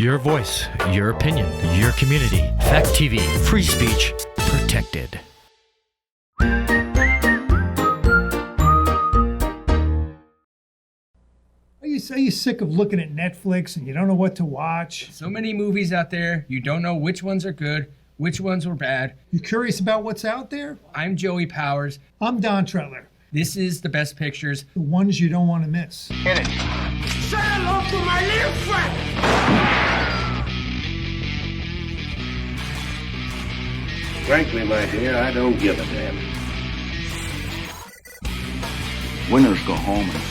Your voice, your opinion, your community. Fact TV, free speech, protected. Are you sick of looking at Netflix and you don't know what to watch? So many movies out there, you don't know which ones are good, which ones were bad. You curious about what's out there? I'm Joey Powers. I'm Don Tretler. This is The Best Pictures. The ones you don't want to miss. Get it. Say hello to my little friend. Frankly, my dear, I don't give a damn. Winners go home and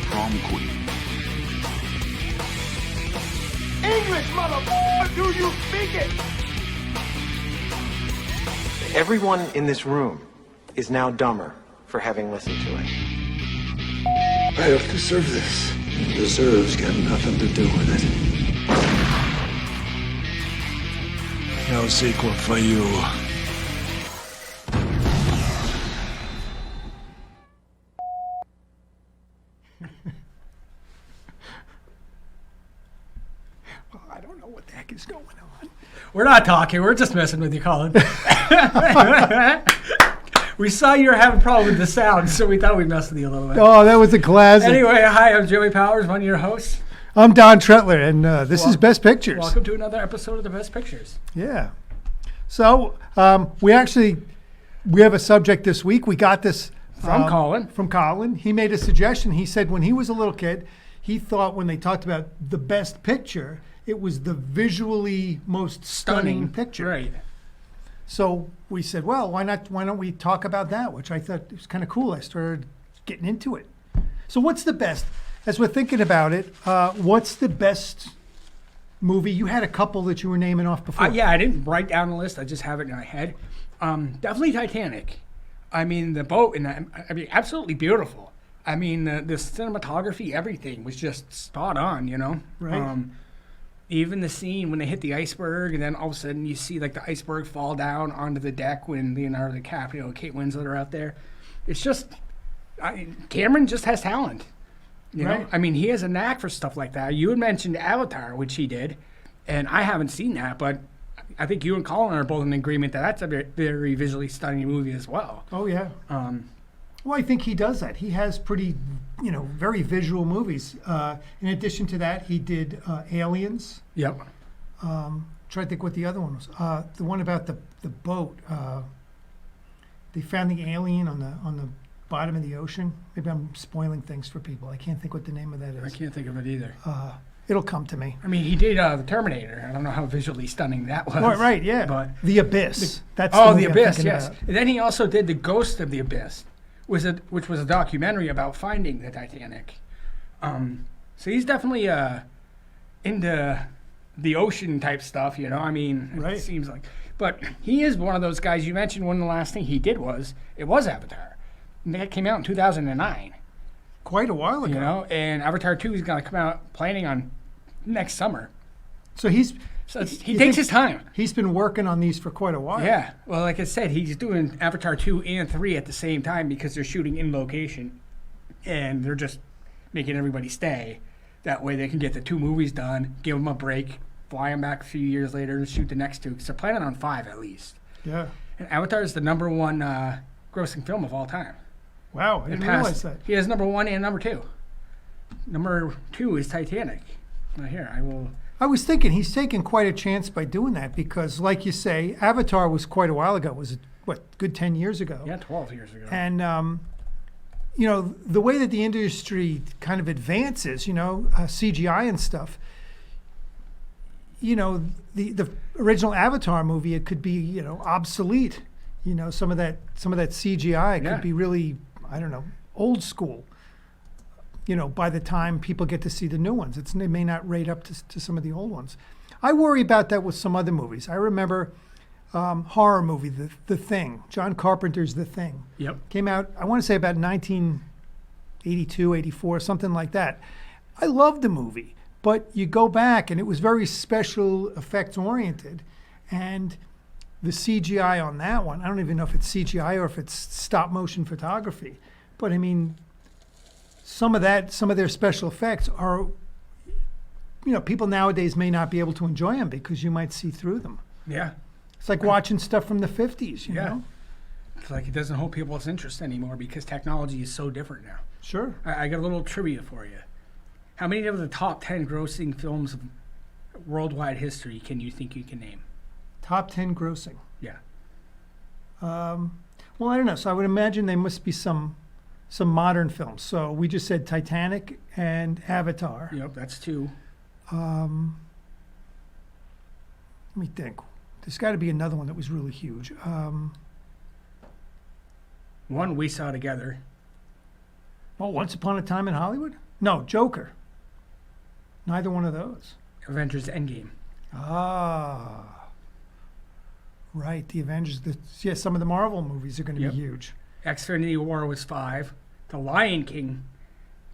prom queen. English, motherfucker, do you speak it? Everyone in this room is now dumber for having listened to it. I don't deserve this. Deserves got nothing to do with it. No sequel for you. I don't know what the heck is going on. We're not talking, we're just messing with you, Colin. We saw you were having a problem with the sound, so we thought we'd mess with you a little bit. Oh, that was a classic. Anyway, hi, I'm Joey Powers, one of your hosts. I'm Don Tretler, and this is Best Pictures. Welcome to another episode of The Best Pictures. Yeah. So we have a subject this week. We got this From Colin. From Colin. He made a suggestion. He said when he was a little kid, he thought when they talked about the best picture, it was the visually most stunning picture. Right. So we said, well, why don't we talk about that? Which I thought was kind of cool. I started getting into it. So what's the best? As we're thinking about it, what's the best movie? You had a couple that you were naming off before. Yeah, I didn't write down the list. I just have it in my head. Definitely Titanic. I mean, the boat in that, absolutely beautiful. I mean, the cinematography, everything was just spot on, you know? Right. Even the scene when they hit the iceberg, and then all of a sudden you see like the iceberg fall down onto the deck when Leonardo DiCaprio and Kate Winslet are out there. It's just, Cameron just has talent. You know? I mean, he has a knack for stuff like that. You had mentioned Avatar, which he did, and I haven't seen that, but I think you and Colin are both in agreement that that's a very visually stunning movie as well. Oh, yeah. Well, I think he does that. He has pretty, very visual movies. In addition to that, he did Aliens. Yep. Try to think what the other one was. The one about the boat. They found the alien on the bottom of the ocean. Maybe I'm spoiling things for people. I can't think what the name of that is. I can't think of it either. It'll come to me. I mean, he did The Terminator. I don't know how visually stunning that was. Right, yeah. But The Abyss. That's The Abyss, yes. About. And then he also did The Ghost of the Abyss, which was a documentary about finding the Titanic. So he's definitely into the ocean type stuff, you know? I mean, right. It seems like. But he is one of those guys. You mentioned one of the last thing he did was Avatar. And that came out in 2009. Quite a while ago. You know, and Avatar 2 is going to come out planning on next summer. So he takes his time. He's been working on these for quite a while. Yeah. Well, like I said, he's doing Avatar 2 and 3 at the same time because they're shooting in location. And they're just making everybody stay. That way they can get the 2 movies done, give them a break, fly them back a few years later and shoot the next 2. Because they're planning on 5 at least. Yeah. And Avatar is the number 1 grossing film of all time. Wow, I didn't realize that. He has number 1 and number 2. Number 2 is Titanic. Now here, I was thinking he's taking quite a chance by doing that because, like you say, Avatar was quite a while ago. Was it, good 10 years ago? Yeah, 12 years ago. And, the way that the industry kind of advances, CGI and stuff, the original Avatar movie, it could be, obsolete. Some of that CGI could be really, I don't know, old school. By the time people get to see the new ones, it may not rate up to some of the old ones. I worry about that with some other movies. I remember horror movie, The Thing. John Carpenter's The Thing. Yep. Came out, I want to say about 1982, 84, something like that. I loved the movie, but you go back and it was very special effects oriented. And the CGI on that one, I don't even know if it's CGI or if it's stop motion photography. But I mean, some of their special effects are people nowadays may not be able to enjoy them because you might see through them. Yeah. It's like watching stuff from the 50s, you Yeah. know? It's like it doesn't hold people's interest anymore because technology is so different now. Sure. I got a little trivia for you. How many of the top 10 grossing films of worldwide history can you think you can name? Top 10 grossing. Yeah. Well, I don't know. So I would imagine there must be some modern films. So we just said Titanic and Avatar. Yep, that's 2. Let me think. There's got to be another one that was really huge. One we saw together. Once Upon a Time in Hollywood? No, Joker. Neither one of those. Avengers Endgame. Ah. Right, the Avengers. Some of the Marvel movies are going to Yep. be huge. Xfinity War was 5. The Lion King,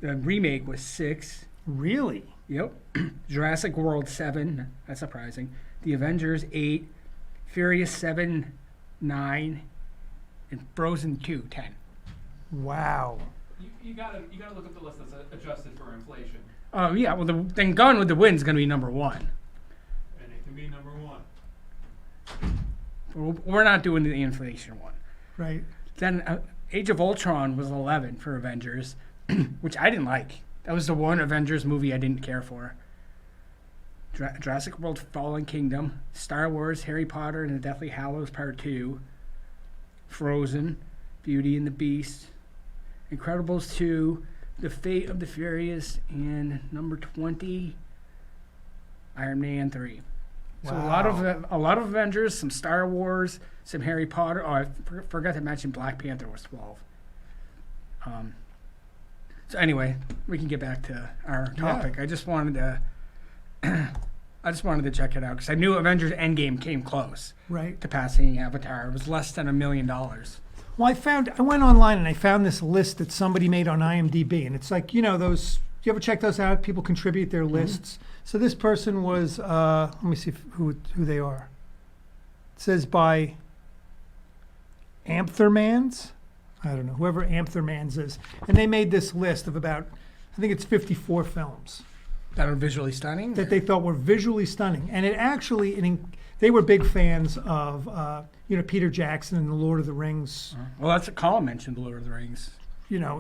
the remake, was 6. Really? Yep. Jurassic World 7. That's surprising. The Avengers 8. Furious 7, 9. And Frozen 2, 10. Wow. You gotta look at the list that's adjusted for inflation, Oh, yeah. Well, then Gone with the Wind is going to be number 1. and it can be number 1. We're not doing the inflation one. Right. Then Age of Ultron was 11 for Avengers, which I didn't like. That was the one Avengers movie I didn't care for. Jurassic World Fallen Kingdom, Star Wars, Harry Potter and the Deathly Hallows Part 2, Frozen, Beauty and the Beast, Incredibles 2, The Fate of the Furious, and number 20, Iron Man 3. So a lot of Avengers, some Star Wars, some Harry Potter. Oh, I forgot to mention Black Panther was 12. So anyway, we can get back to our topic. I just wanted to check it out because I knew Avengers Endgame came close Right. to passing Avatar. It was less than $1 million. Well, I went online and I found this list that somebody made on IMDb, and it's like, those. You ever check those out? People contribute their lists. So this person was, let me see who they are. It says by Amthermans. I don't know, whoever Amthermans is. And they made this list of about, I think it's 54 films That are visually stunning. that they thought were visually stunning. And it actually, they were big fans of, Peter Jackson and the Lord of the Rings. Well, that's a Colin mentioned, Lord of the Rings.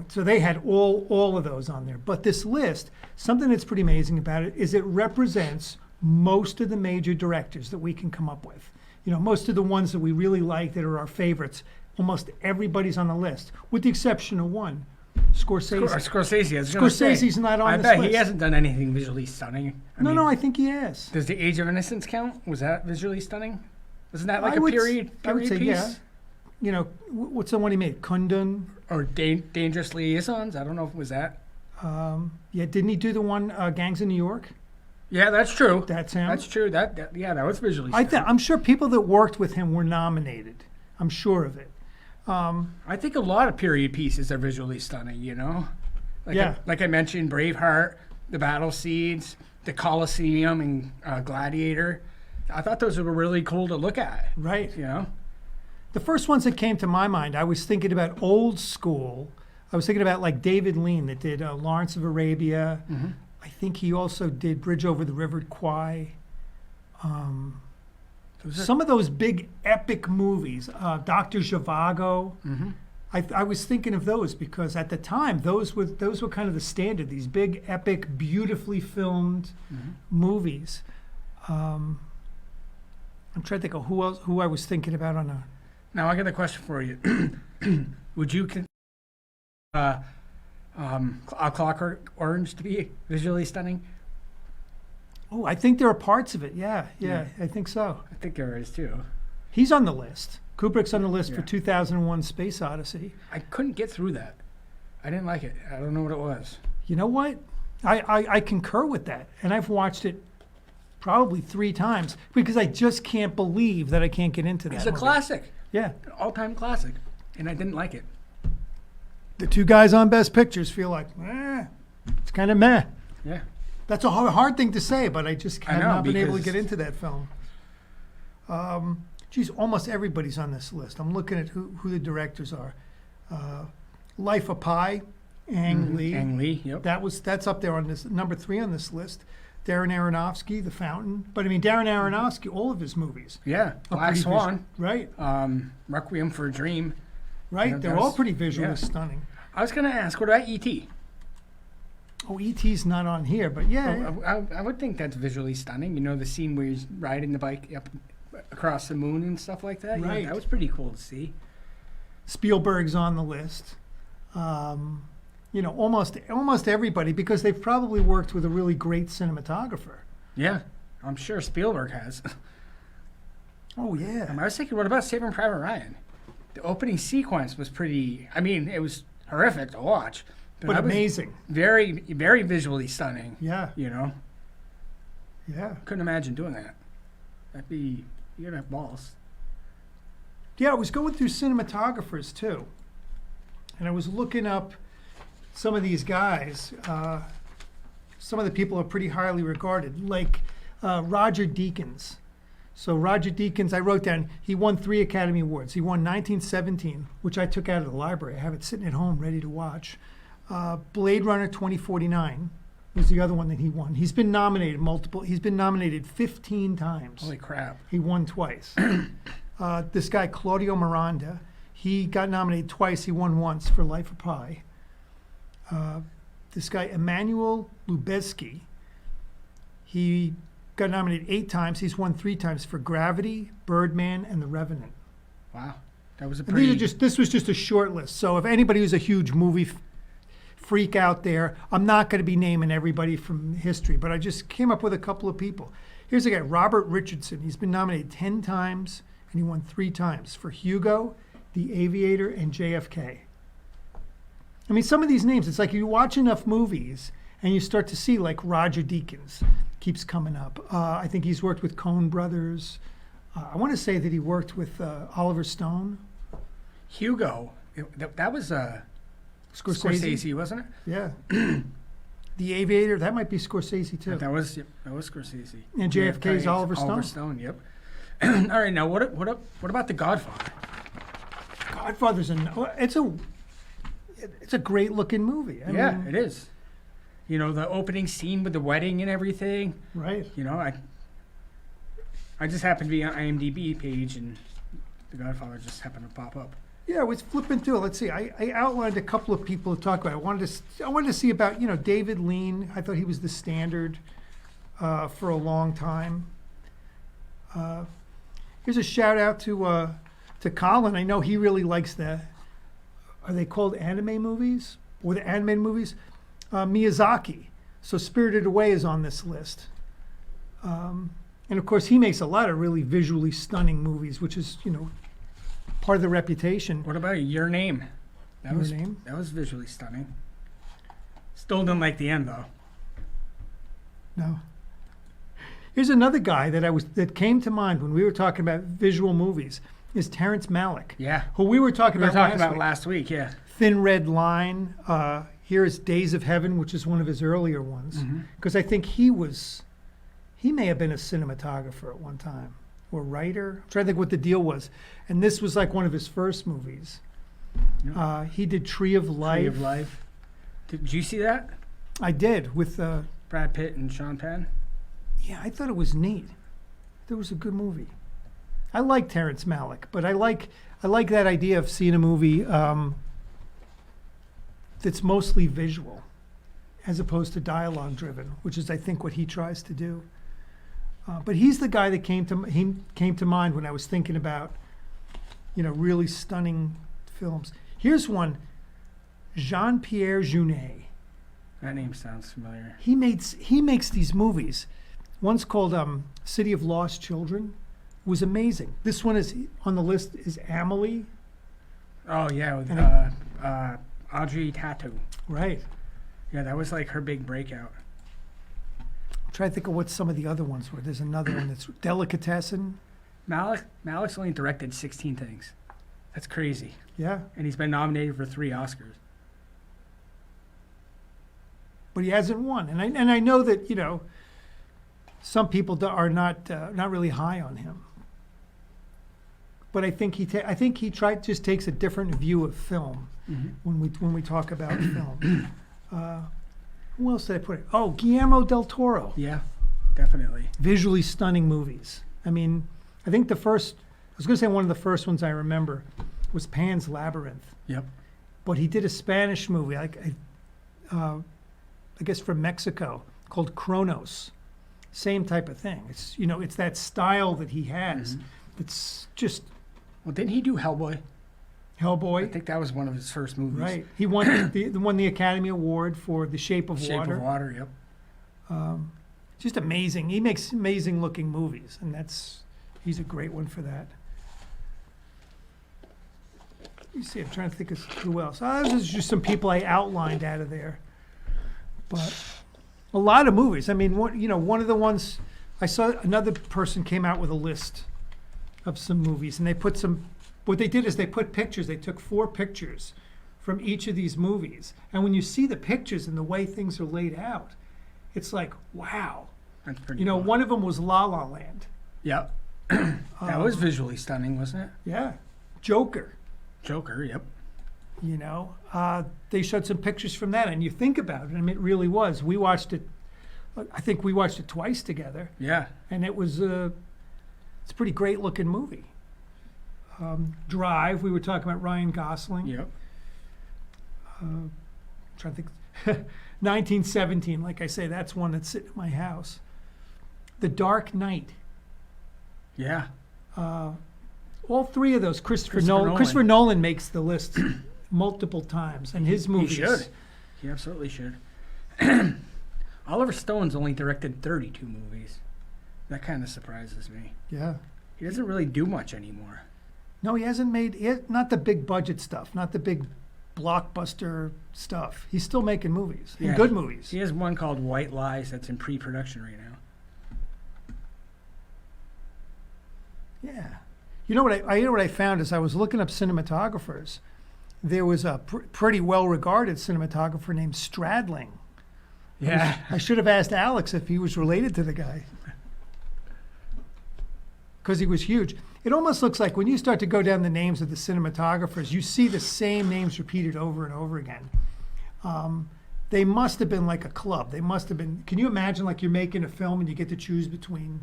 So they had all of those on there. But this list, something that's pretty amazing about it is it represents most of the major directors that we can come up with. Most of the ones that we really like that are our favorites. Almost everybody's on the list, with the exception of one, Scorsese. Scorsese. I was gonna say, Scorsese's not on I this bet list. he hasn't done anything visually stunning. No, I think he has. Does The Age of Innocence count? Was that visually stunning? Wasn't that like I would period say, piece? yeah. What's the one he made? Kundun. Or Dangerous Liaisons? I don't know if it was that. Yeah, didn't he do the one Gangs in New York? Yeah, that's true. That's him. That's true. That was visually stunning. I'm sure people that worked with him were nominated. I'm sure of it. I think a lot of period pieces are visually stunning, Like Yeah. like I mentioned, Braveheart, the battle scenes, the Colosseum, and Gladiator. I thought those were really cool to look at. Right. The The first ones that came to my mind, I was thinking about old school. I was thinking about like David Lean that did Lawrence of Arabia. Mm-hmm. I think he also did Bridge Over the River Kwai. Some of those big epic movies, Dr. Zhivago. Mm-hmm. I was thinking of those because at the time those were kind of the standard. These big epic, beautifully filmed movies. I'm trying to think of who I was thinking about on a. Now I got a question for you. Would you consider A Clockwork Orange to be visually stunning? Oh, I think there are parts of it. Yeah, I think so. I think there is too. He's on the list. Kubrick's on the list for Yeah. 2001: Space Odyssey. I couldn't get through that. I didn't like it. I don't know what it was. You know what? I concur with that, and I've watched it probably 3 times because I just can't believe that I can't get into that. It's a movie. classic, Yeah. an all-time classic, and I didn't like it. The 2 guys on Best Pictures feel like, it's kind of meh. Yeah. That's a hard thing to say, but I just have know, not been able to because- get into that film. Geez, almost everybody's on this list. I'm looking at who the directors are. Life of Pi, Ang Lee. Ang Lee, yep. That's up there on this number 3 on this list. Darren Aronofsky, The Fountain. But I mean, Darren Aronofsky, all of his movies, Yeah, are Black pretty Swan, right? Requiem for a Dream. Right. Yeah, They're that's- all pretty visually yeah. stunning. I was gonna ask, what about E.T.? Oh, E.T.'s not on here, but yeah. I would think that's visually stunning. You know, the scene where he's riding the bike up across the moon and stuff like that. Right. Yeah, that was pretty cool to see. Spielberg's on the list. You know, almost everybody, because they've probably worked with a really great cinematographer. Yeah, I'm sure Spielberg has. Oh yeah. I was thinking, what about Saving Private Ryan? The opening sequence was pretty. I mean, it was horrific to watch, But that was amazing. very, very visually stunning. Yeah. You know, Yeah. couldn't imagine doing that. That'd be, you gotta have balls. Yeah, I was going through cinematographers too, and I was looking up some of these guys. Some of the people are pretty highly regarded, like Roger Deakins. So Roger Deakins, I wrote down, he won 3 Academy Awards. He won 1917, which I took out of the library. I have it sitting at home ready to watch. Blade Runner 2049 was the other one that he won. He's been nominated He's been nominated 15 times. Holy crap! He won twice. This guy, Claudio Miranda, he got nominated twice. He won once for Life of Pi. This guy, Emmanuel Lubezki, he got nominated 8 times. He's won 3 times for Gravity, Birdman, and The Revenant. Wow, that was a And pretty. this was just a short list. So if anybody who's a huge movie freak out there, I'm not going to be naming everybody from history, but I just came up with a couple of people. Here's a guy, Robert Richardson. He's been nominated 10 times, and he won 3 times for Hugo, The Aviator, and JFK. I mean, some of these names, it's like you watch enough movies and you start to see, like Roger Deakins keeps coming up. I think he's worked with Coen Brothers. I want to say that he worked with Oliver Stone. Hugo. That was Scorsese, wasn't it? Yeah. The Aviator, that might be Scorsese too. That was Scorsese. And JFK's Oliver Stone. Oliver Stone, yep. All right, now what about The Godfather? Godfather's it's a great looking movie. I Yeah, mean, it is. You know, the opening scene with the wedding and everything. right. You know, I just happened to be on IMDb page and The Godfather just happened to pop up. Yeah, I was flipping through. Let's see. I outlined a couple of people to talk about. I wanted to see about, David Lean. I thought he was the standard for a long time. Here's a shout out to Colin. I know he really likes are they called anime movies? Or the animated movies? Miyazaki. So Spirited Away is on this list. And of course, he makes a lot of really visually stunning movies, which is, part of the reputation. What about Your Name? That Your Name? That was visually stunning. Still didn't like the end though. No. Here's another guy that came to mind when we were talking about visual movies is Terrence Malick. Yeah. Who we were talking We were about talking last about week. last week, yeah. Thin Red Line. Here is Days of Heaven, which is one of his earlier ones. Because I think he may have been a cinematographer at one time or writer. I'm trying to think what the deal was. And this was like one of his first movies. He did Tree of Life. Tree of Life. Did you see that? I did with Brad Pitt and Sean Penn. yeah, I thought it was neat. It was a good movie. I like Terrence Malick, but I like that idea of seeing a movie that's mostly visual, as opposed to dialogue driven, which is I think what he tries to do. But he's the guy that came to mind when I was thinking about, really stunning films. Here's one, Jean-Pierre Jeunet. That name sounds familiar. He makes these movies. One's called City of Lost Children. It was amazing. This one is on the list is Amelie. Oh yeah, with Audrey Tautou. Right. Yeah, that was like her big breakout. I'm trying to think of what some of the other ones were. There's another one that's Delicatessen. Malik's only directed 16 things. That's crazy. Yeah. And he's been nominated for 3 Oscars. But he hasn't won. And I know that, some people are not really high on him. But I think he just takes a different view of film when we talk about film. Who else did I put? Oh, Guillermo del Toro. Yeah, definitely. Visually stunning movies. I mean, I think I was going to say one of the first ones I remember was Pan's Labyrinth. Yep. But he did a Spanish movie, I guess from Mexico, called Kronos. Same type of thing. It's it's that style that he has. It's just Well, didn't he do Hellboy? I Hellboy, think that was one of his first movies. right? He won the Academy Award for The Shape of Shape Water. of Water, yep. Just amazing. He makes amazing looking movies, and he's a great one for that. Let me see. I'm trying to think of who else. This is just some people I outlined out of there, but a lot of movies. I mean, one of the ones I saw, another person came out with a list of some movies, and they put some. What they did is they put pictures. They took 4 pictures from each of these movies, and when you see the pictures and the way things are laid out, it's like, wow. That's pretty One cool. of them was La La Land. Yep. That was visually stunning, wasn't it? Yeah. Joker. Joker, yep. They showed some pictures from that, and you think about it, I mean, it really was. We watched it, I think we watched it twice together, Yeah. and it's a pretty great looking movie. Drive, we were talking about Ryan Gosling. Yep. Trying to think. 1917, like I say, that's one that's sitting at my house. The Dark Knight. Yeah. All 3 of those, Christopher Nolan. Nolan. Christopher Nolan makes the list multiple times, and his He movies. should. He absolutely should. Oliver Stone's only directed 32 movies. That kind of surprises me. Yeah. He doesn't really do much anymore. No, he hasn't made not the big budget stuff, not the big blockbuster stuff. He's still making movies, and Yeah, good movies. He has one called White Lies that's in pre-production right now. Yeah. You know what I found is I was looking up cinematographers. There was a pretty well-regarded cinematographer named Stradling. Yeah. I should have asked Alex if he was related to the guy, because he was huge. It almost looks like when you start to go down the names of the cinematographers, you see the same names repeated over and over again. They must have been like a club. They must have been. Can you imagine, like, you're making a film and you get to choose between,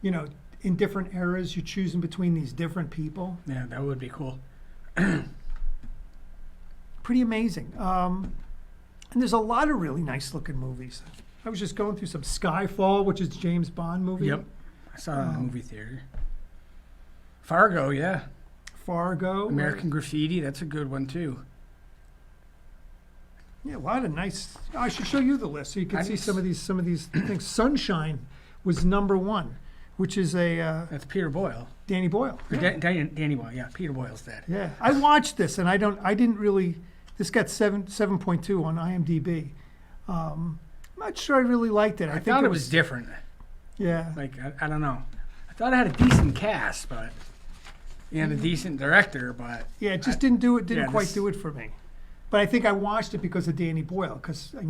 in different eras, you're choosing between these different people? Yeah, that would be cool. Pretty amazing. And there's a lot of really nice looking movies. I was just going through some Skyfall, which is a James Bond movie. Yep. I saw it in the movie theater. Fargo, yeah. Fargo. American Graffiti, that's a good one too. Yeah, a lot of nice. I should show you the list so you can I see just- some of these things. Sunshine was #1, which is a That's Peter Boyle. Danny Boyle. Or Yeah. Danny Boyle, yeah. Peter Boyle's dad. Yeah, I watched this and I didn't really. This got 7.2 on IMDb. I'm not sure I really liked it. I think thought it was different. Yeah. Like, I don't know. I thought it had a decent cast, but and a decent director, but Yeah, it just didn't do it. Didn't yeah, quite this- do it for me. But I think I watched it because of Danny Boyle, because I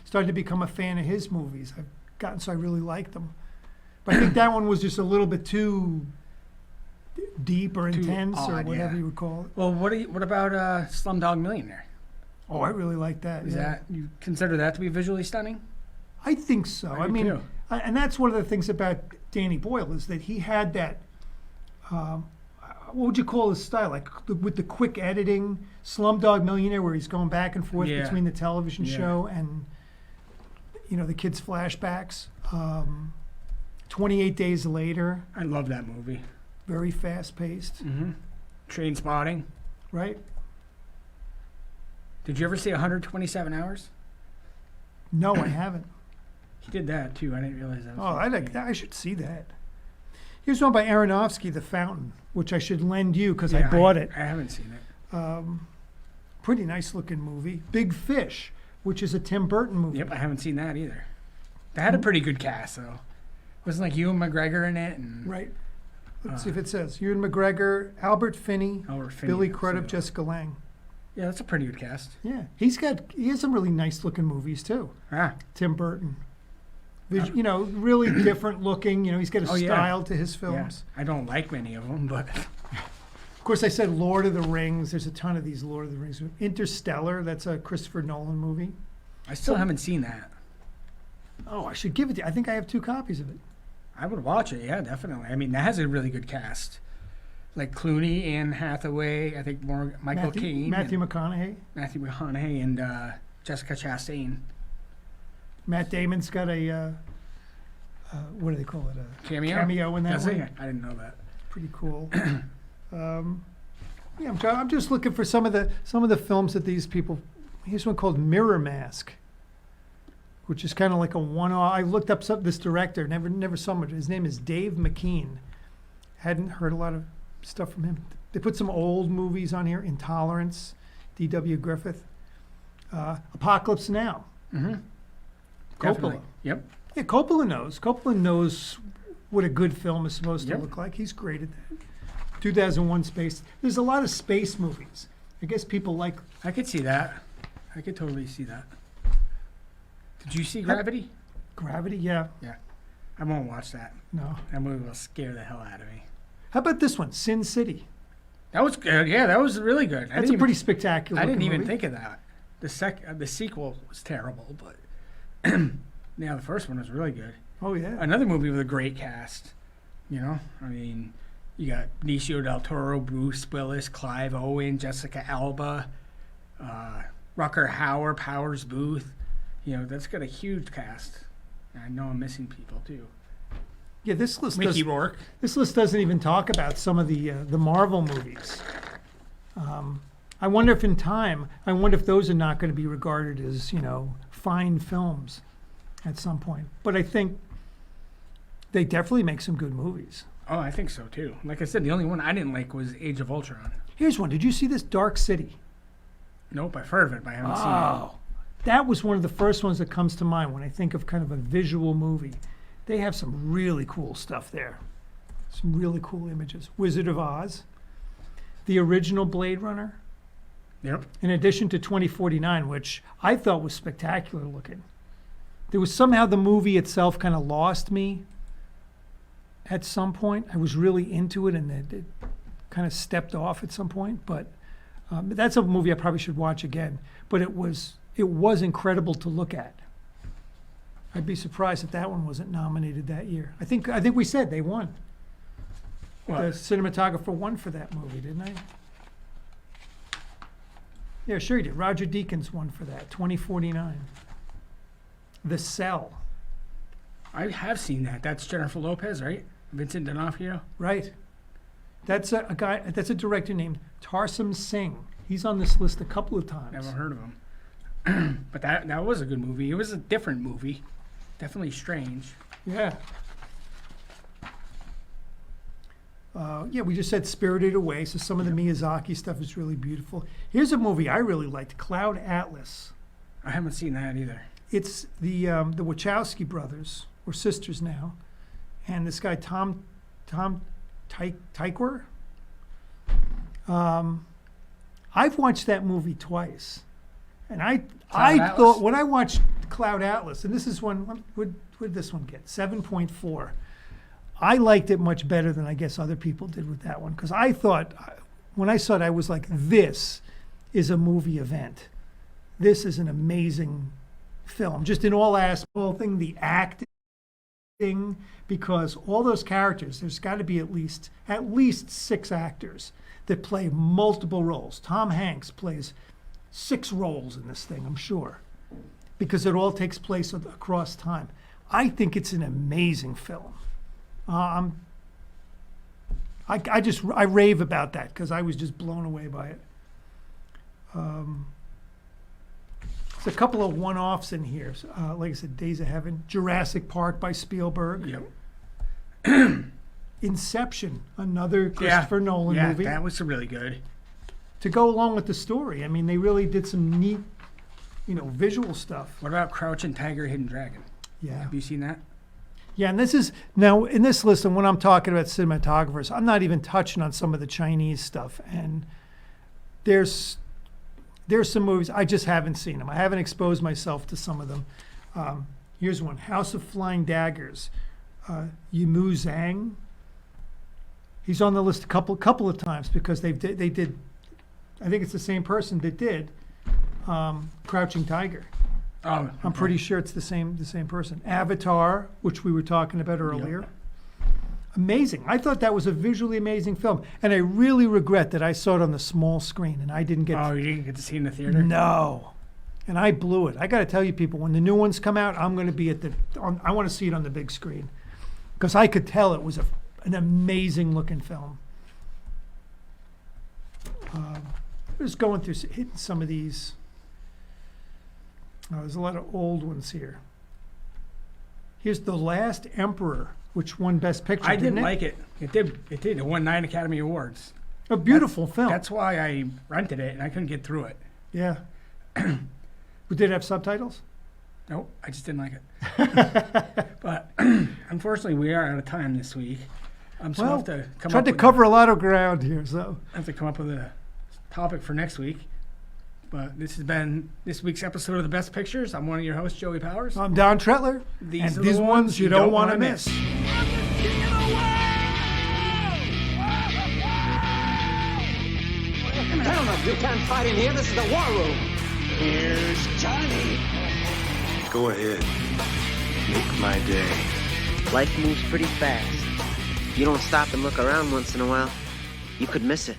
started to become a fan of his movies. I've gotten so I really liked them. But I think that one was just a little bit too deep or Too intense or odd, whatever yeah. you would call it. well, what about Slumdog Millionaire? Oh, I really like that. Is yeah. that you consider that to be visually stunning? I think so. I I do mean, too. and that's one of the things about Danny Boyle is that he had that. What would you call his style? Like with the quick editing, Slumdog Millionaire, where he's going back and forth Yeah. between the television Yeah. show and the kids' flashbacks. 28 Days Later, I love that movie. very fast paced, Train Spotting. right? Did you ever see 127 Hours? No, I haven't. He did that too. I didn't realize that. Oh, I should see that. Here's one by Aronofsky, The Fountain, which I should lend you because I bought it. I haven't seen it. Pretty nice looking movie. Big Fish, which is a Tim Burton movie. Yep, I haven't seen that either. They had a pretty good cast though. Wasn't like Ewan McGregor in it and Right. Let's see if it says Ewan McGregor, Albert Finney, Albert Finney, Billy that's Crudup, it. Jessica Lange. Yeah, that's a pretty good cast. Yeah, he has some really nice looking movies too. Ah, Tim Burton. Really different looking. He's got a Oh, yeah. style to his yeah. films. I don't like many of them, but Of course, I said Lord of the Rings. There's a ton of these Lord of the Rings. Interstellar, that's a Christopher Nolan movie. I still haven't seen that. Oh, I should give it to you. I think I have 2 copies of it. I would watch it. Yeah, definitely. I mean, that has a really good cast. Like Clooney, Anne Hathaway, I think more Michael Caine, Matthew McConaughey. Matthew McConaughey, and Jessica Chastain. Matt Damon's got a what do they call it? A Cameo in that Does he? one. I didn't know that. Pretty cool. Yeah, I'm just looking for some of the films that these people. Here's one called Mirror Mask, which is kind of like a one-off. I looked up this director, never saw him. His name is Dave McKean. Hadn't heard a lot of stuff from him. They put some old movies on here: Intolerance, D.W. Griffith, Apocalypse Now. Mm-hmm. Coppola. Definitely. Yep. Yeah, Coppola knows. Coppola knows what a good film is supposed to Yep. look like. He's great at that. 2001 Space. There's a lot of space movies. I guess people like. I could see that. I could totally see that. Did you see Gravity? Gravity, yeah. Yeah. I won't watch that. No. That movie will scare the hell out of me. How about this one, Sin City? That was good. Yeah, that was really good. That's a pretty spectacular. I didn't looking even movie. think of that. The sequel was terrible, but yeah, the first one was really good. Oh yeah. Another movie with a great cast. You know, I mean, you got Benicio del Toro, Bruce Willis, Clive Owen, Jessica Alba, Rucker Hauer, Powers Booth. You know, that's got a huge cast. And I know I'm missing people too. Yeah, this list. Mickey Rourke. This list doesn't even talk about some of the Marvel movies. I wonder if in time, those are not going to be regarded as, fine films at some point. But I think they definitely make some good movies. Oh, I think so too. Like I said, the only one I didn't like was Age of Ultron. Here's one. Did you see this Dark City? Nope, I've heard of it, but I haven't seen it. Oh, that was one of the first ones that comes to mind when I think of kind of a visual movie. They have some really cool stuff there. Some really cool images. Wizard of Oz, the original Blade Runner, Yep. in addition to 2049, which I thought was spectacular looking. There was somehow the movie itself kind of lost me at some point. I was really into it and it kind of stepped off at some point, but that's a movie I probably should watch again. But it was incredible to look at. I'd be surprised if that one wasn't nominated that year. I think we said they won. What? The cinematographer won for that movie, didn't they? Yeah, sure he did. Roger Deakins won for that. 2049. The Cell. I have seen that. That's Jennifer Lopez, right? Vincent D'Onofrio. Right. That's a guy. That's a director named Tarsem Singh. He's on this list a couple of times. Never heard of him. But that was a good movie. It was a different movie. Definitely strange. Yeah. Yeah, we just said Spirited Away, so some of the Miyazaki stuff is really beautiful. Here's a movie I really liked, Cloud Atlas. I haven't seen that either. It's the Wachowski brothers, or sisters now, and this guy Tom Tykwer. I've watched that movie twice, and I Atlas? thought when I watched Cloud Atlas, and this is one, what did this one get? 7.4. I liked it much better than I guess other people did with that one, because I thought, when I saw it, I was like, this is a movie event. This is an amazing film, just in all aspects, whole thing, the acting, because all those characters, there's got to be at least 6 actors that play multiple roles. Tom Hanks plays 6 roles in this thing, I'm sure, because it all takes place across time. I think it's an amazing film. I rave about that because I was just blown away by it. There's a couple of one-offs in here. Like I said, Days of Heaven, Jurassic Park by Spielberg, Yep. Inception, another Christopher Nolan movie. Yeah, that was really good. To go along with the story, I mean, they really did some neat, visual stuff. What about Crouching Tiger, Hidden Dragon? Yeah. Have you seen that? Yeah, and this is, now in this list, and when I'm talking about cinematographers, I'm not even touching on some of the Chinese stuff. And there's some movies, I just haven't seen them. I haven't exposed myself to some of them. Here's one, House of Flying Daggers, Yimou Zhang. He's on the list a couple of times because they did, I think it's the same person that did Crouching Tiger. Oh, I'm pretty sure it's the same person. Avatar, which we were talking about earlier. Amazing. I thought that was a visually amazing film, and I really regret that I saw it on the small screen and I didn't get. Oh, you didn't get to see it in the theater? No, and I blew it. I got to tell you, people, when the new ones come out, I'm going to be I want to see it on the big screen because I could tell it was an amazing looking film. Just going through hitting some of these. There's a lot of old ones here. Here's The Last Emperor, which won Best Picture. I didn't like it. It did. It won 9 Academy Awards. A beautiful film. That's why I rented it, and I couldn't get through it. Yeah. Did it have subtitles? Nope, I just didn't like it. But unfortunately, we are out of time this week. So I'll have to come tried up to with cover a lot of ground here, so. I have to come up with a topic for next week. But this has been this week's episode of The Best Pictures. I'm one of your hosts, Joey Powers. I'm Don Tretler. These and are these the ones you don't want to miss. miss. Gentlemen, you can't fight in here. This is the war room. Here's Johnny. Go ahead. Make my day. Life moves pretty fast. If you don't stop and look around once in a while, you could miss it.